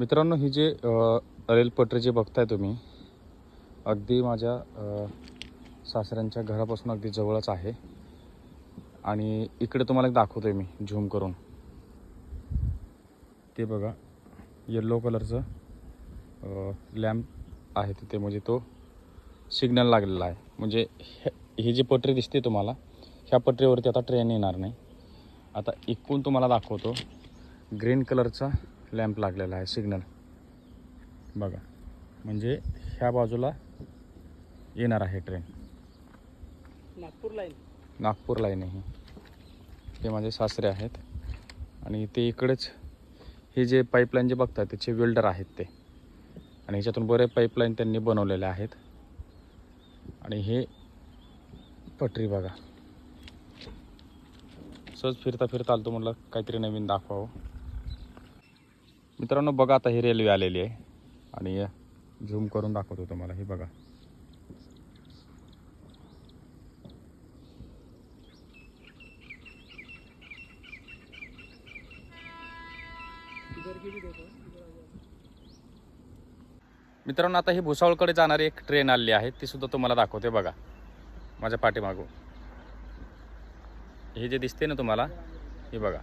मित्रांनो, ही जे रेल पटरी जे बघताय तुम्ही, अगदी माझ्या सासऱ्यांच्या घरापासून अगदी जवळच आहे. आणि इकडे तुम्हाला एक दाखवतोय मी झूम करून. ते बघा, येल्लो कलरचं लॅम्प आहे तिथे, म्हणजे तो सिग्नल लागलेला आहे. म्हणजे ही जी पटरी दिसते तुम्हाला, ह्या पटरीवरती आता ट्रेन येणार नाही. आता इकडून तुम्हाला दाखवतो, ग्रीन कलरचा लॅम्प लागलेला आहे, सिग्नल बघा. म्हणजे ह्या बाजूला येणार आहे ट्रेन. नागपूर लाईन आहे. ते माझे सासरे आहेत आणि ते इकडेच हे जे पाईपलाईन जे बघतात त्याचे वेल्डर आहेत ते. आणि ह्याच्यातून बरे पाईपलाईन त्यांनी बनवलेले आहेत. आणि हे पटरी बघा. सहज फिरता फिरता आलतो, म्हटलं काहीतरी नवीन दाखवावं. मित्रांनो बघा, आता ही रेल्वे आलेली आहे आणि झूम करून दाखवतो तुम्हाला. हे बघा, मित्रांनो आता ही भुसावळकडे जाणारी एक ट्रेन आलेली आहे, ती सुद्धा तुम्हाला दाखवते. बघा माझ्या पाठीमागून हे जे दिसते ना तुम्हाला, हे बघा.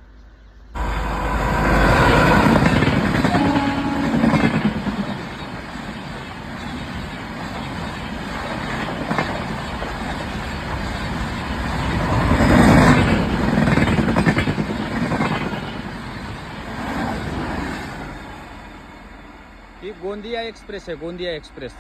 ही गोंदिया एक्सप्रेस आहे, गोंदिया एक्सप्रेस.